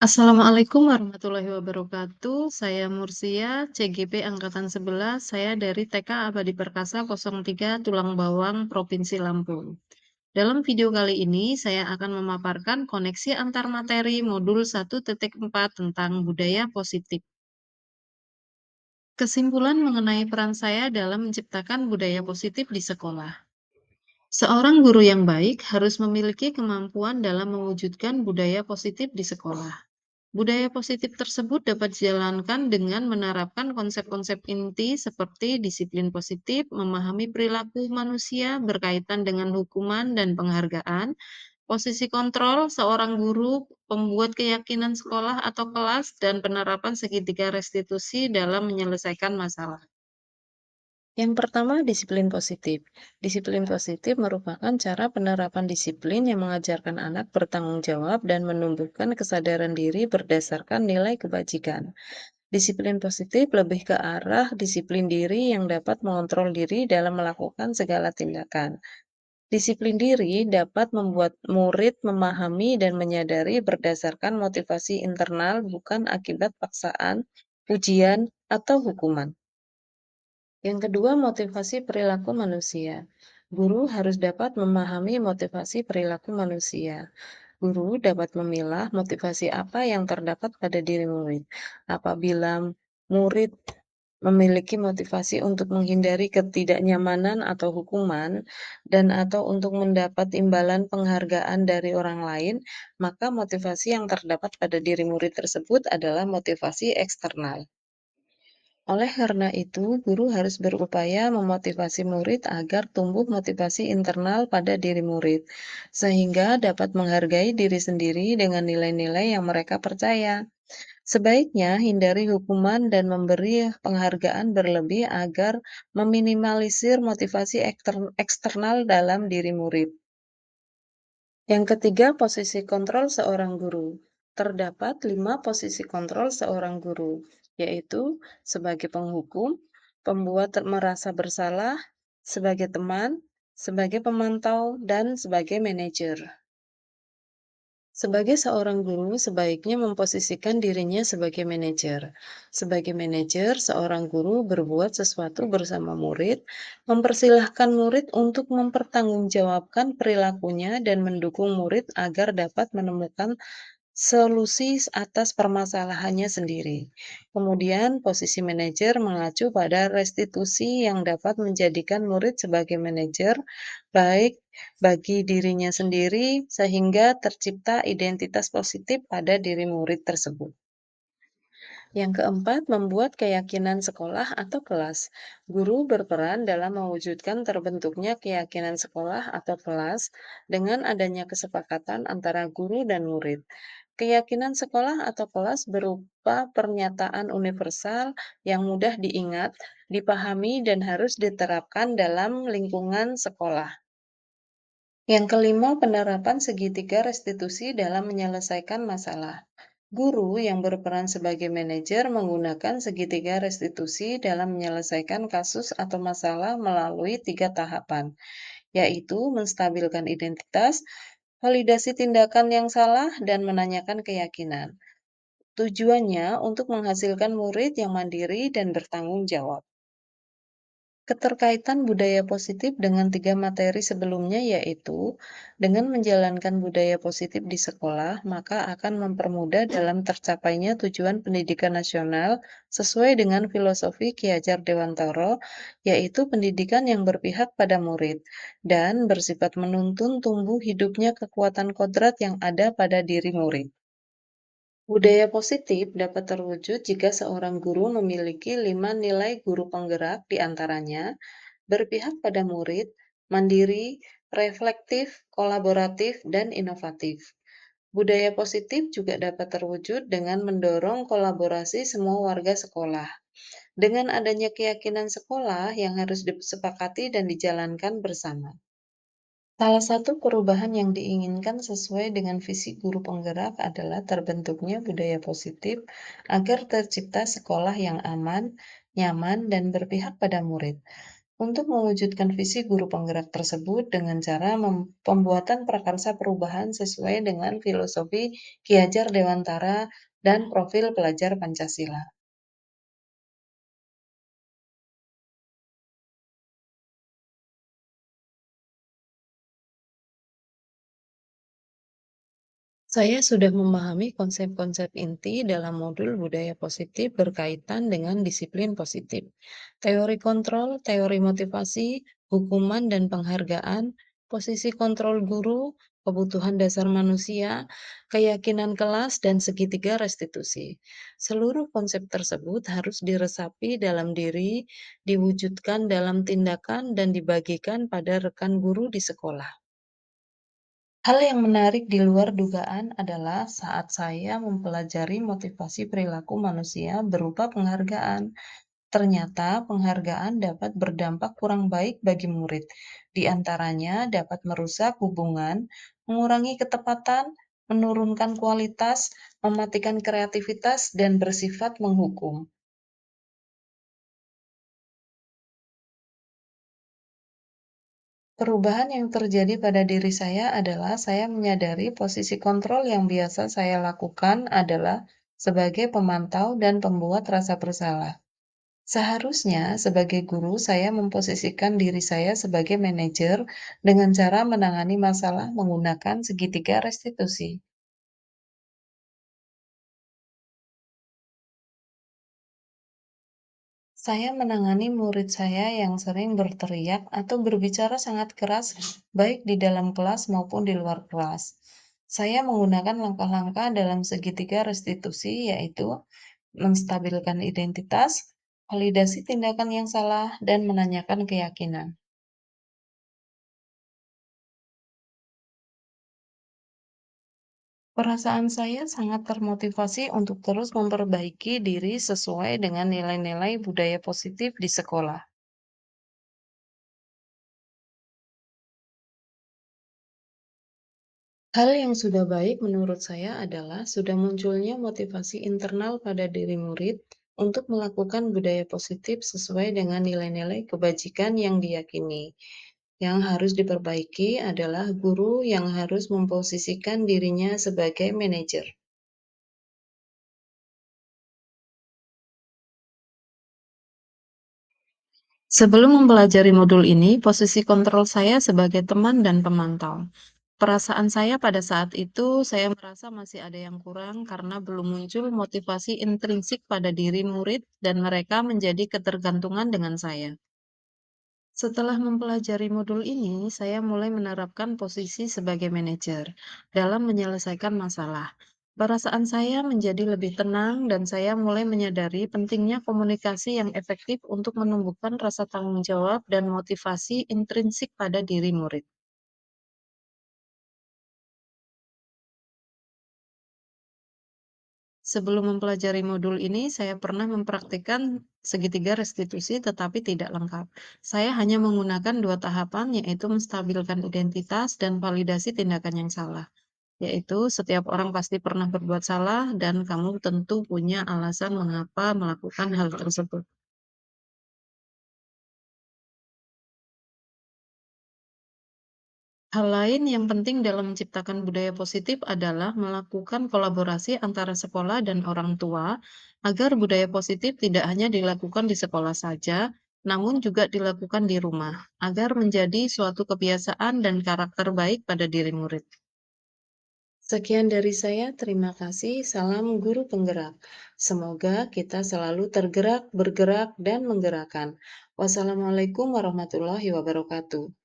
Assalamualaikum warahmatullahi wabarakatuh. Saya Mursia, CGP angkatan 11. Saya dari TK Abadi Perkasa 03 Tulang Bawang, Provinsi Lampung. Dalam video kali ini, saya akan memaparkan koneksi antar materi modul 1.4 tentang budaya positif. Kesimpulan mengenai peran saya dalam menciptakan budaya positif di sekolah. Seorang guru yang baik harus memiliki kemampuan dalam mewujudkan budaya positif di sekolah. Budaya positif tersebut dapat dijalankan dengan menerapkan konsep-konsep inti seperti disiplin positif, memahami perilaku manusia berkaitan dengan hukuman dan penghargaan, posisi kontrol seorang guru, pembuat keyakinan sekolah atau kelas, dan penerapan segitiga restitusi dalam menyelesaikan masalah. Yang pertama, disiplin positif. Disiplin positif merupakan cara penerapan disiplin yang mengajarkan anak bertanggung jawab dan menumbuhkan kesadaran diri berdasarkan nilai kebajikan. Disiplin positif lebih ke arah disiplin diri yang dapat mengontrol diri dalam melakukan segala tindakan. Disiplin diri dapat membuat murid memahami dan menyadari berdasarkan motivasi internal bukan akibat paksaan, ujian, atau hukuman. Yang kedua, motivasi perilaku manusia. Guru harus dapat memahami motivasi perilaku manusia. Guru dapat memilah motivasi apa yang terdapat pada diri murid. Apabila murid memiliki motivasi untuk menghindari ketidaknyamanan atau hukuman atau untuk mendapat imbalan penghargaan dari orang lain, maka motivasi yang terdapat pada diri murid tersebut adalah motivasi eksternal. Oleh karena itu, guru harus berupaya memotivasi murid agar tumbuh motivasi internal pada diri murid, sehingga dapat menghargai diri sendiri dengan nilai-nilai yang mereka percaya. Sebaiknya hindari hukuman dan memberi penghargaan berlebih agar meminimalisir motivasi eksternal dalam diri murid. Yang ketiga, posisi kontrol seorang guru. Terdapat 5 posisi kontrol seorang guru, yaitu sebagai penghukum, pembuat merasa bersalah, sebagai teman, sebagai pemantau, dan sebagai manajer. Sebagai seorang guru, sebaiknya memposisikan dirinya sebagai manajer. Sebagai manajer, seorang guru berbuat sesuatu bersama murid, mempersilahkan murid untuk mempertanggungjawabkan perilakunya dan mendukung murid agar dapat menemukan solusi atas permasalahannya sendiri. Kemudian, posisi manajer mengacu pada restitusi yang dapat menjadikan murid sebagai manajer, baik bagi dirinya sendiri, sehingga tercipta identitas positif pada diri murid tersebut. Yang keempat, membuat keyakinan sekolah atau kelas. Guru berperan dalam mewujudkan terbentuknya keyakinan sekolah atau kelas dengan adanya kesepakatan antara guru dan murid. Keyakinan sekolah atau kelas berupa pernyataan universal yang mudah diingat, dipahami, dan harus diterapkan dalam lingkungan sekolah. Yang kelima, penerapan segitiga restitusi dalam menyelesaikan masalah. Guru yang berperan sebagai manajer menggunakan segitiga restitusi dalam menyelesaikan kasus atau masalah melalui 3 tahapan, yaitu menstabilkan identitas, validasi tindakan yang salah, dan menanyakan keyakinan. Tujuannya untuk menghasilkan murid yang mandiri dan bertanggung jawab. Keterkaitan budaya positif dengan 3 materi sebelumnya yaitu, dengan menjalankan budaya positif di sekolah, maka akan mempermudah dalam tercapainya tujuan pendidikan nasional sesuai dengan filosofi Ki Hajar Dewantara, yaitu pendidikan yang berpihak pada murid, dan bersifat menuntun tumbuh hidupnya kekuatan kodrat yang ada pada diri murid. Budaya positif dapat terwujud jika seorang guru memiliki 5 nilai guru penggerak di antaranya, berpihak pada murid, mandiri, reflektif, kolaboratif, dan inovatif. Budaya positif juga dapat terwujud dengan mendorong kolaborasi semua warga sekolah. Dengan adanya keyakinan sekolah yang harus disepakati dan dijalankan bersama. Salah satu perubahan yang diinginkan sesuai dengan visi guru penggerak adalah terbentuknya budaya positif agar tercipta sekolah yang aman, nyaman, dan berpihak pada murid. untuk mewujudkan visi guru penggerak tersebut dengan cara pembuatan prakarsa perubahan sesuai dengan filosofi Ki Hajar Dewantara dan profil pelajar Pancasila. Saya sudah memahami konsep-konsep inti dalam modul budaya positif berkaitan dengan disiplin positif, teori kontrol, teori motivasi, hukuman dan penghargaan, posisi kontrol guru, kebutuhan dasar manusia, keyakinan kelas, dan segitiga restitusi. Seluruh konsep tersebut harus diresapi dalam diri, diwujudkan dalam tindakan, dan dibagikan pada rekan guru di sekolah. Hal yang menarik di luar dugaan adalah saat saya mempelajari motivasi perilaku manusia berupa penghargaan. Ternyata penghargaan dapat berdampak kurang baik bagi murid. Di antaranya dapat merusak hubungan, mengurangi ketepatan, menurunkan kualitas, mematikan kreativitas, dan bersifat menghukum. Perubahan yang terjadi pada diri saya adalah saya menyadari posisi kontrol yang biasa saya lakukan adalah sebagai pemantau dan pembuat rasa bersalah. Seharusnya, sebagai guru, saya memposisikan diri saya sebagai manajer dengan cara menangani masalah menggunakan segitiga restitusi. Saya menangani murid saya yang sering berteriak atau berbicara sangat keras, baik di dalam kelas maupun di luar kelas. Saya menggunakan langkah-langkah dalam segitiga restitusi, yaitu menstabilkan identitas, validasi tindakan yang salah, dan menanyakan keyakinan. Perasaan saya sangat termotivasi untuk terus memperbaiki diri sesuai dengan nilai-nilai budaya positif di sekolah. Hal yang sudah baik menurut saya adalah sudah munculnya motivasi internal pada diri murid untuk melakukan budaya positif sesuai dengan nilai-nilai kebajikan yang diyakini. Yang harus diperbaiki adalah guru yang harus memposisikan dirinya sebagai manajer. Sebelum mempelajari modul ini, posisi kontrol saya sebagai teman dan pemantau. Perasaan saya pada saat itu, saya merasa masih ada yang kurang karena belum muncul motivasi intrinsik pada diri murid dan mereka menjadi ketergantungan dengan saya. Setelah mempelajari modul ini, saya mulai menerapkan posisi sebagai manajer dalam menyelesaikan masalah. Perasaan saya menjadi lebih tenang dan saya mulai menyadari pentingnya komunikasi yang efektif untuk menumbuhkan rasa tanggung jawab dan motivasi intrinsik pada diri murid. Sebelum mempelajari modul ini, saya pernah mempraktikkan segitiga restitusi tetapi tidak lengkap. Saya hanya menggunakan dua tahapan, yaitu menstabilkan identitas dan validasi tindakan yang salah. Yaitu setiap orang pasti pernah berbuat salah dan kamu tentu punya alasan mengapa melakukan hal tersebut. Hal lain yang penting dalam menciptakan budaya positif adalah melakukan kolaborasi antara sekolah dan orang tua agar budaya positif tidak hanya dilakukan di sekolah saja, namun juga dilakukan di rumah, agar menjadi suatu kebiasaan dan karakter baik pada diri murid. Sekian dari saya, terima kasih. Salam guru penggerak. Semoga kita selalu tergerak, bergerak, dan menggerakkan. Wassalamualaikum warahmatullahi wabarakatuh.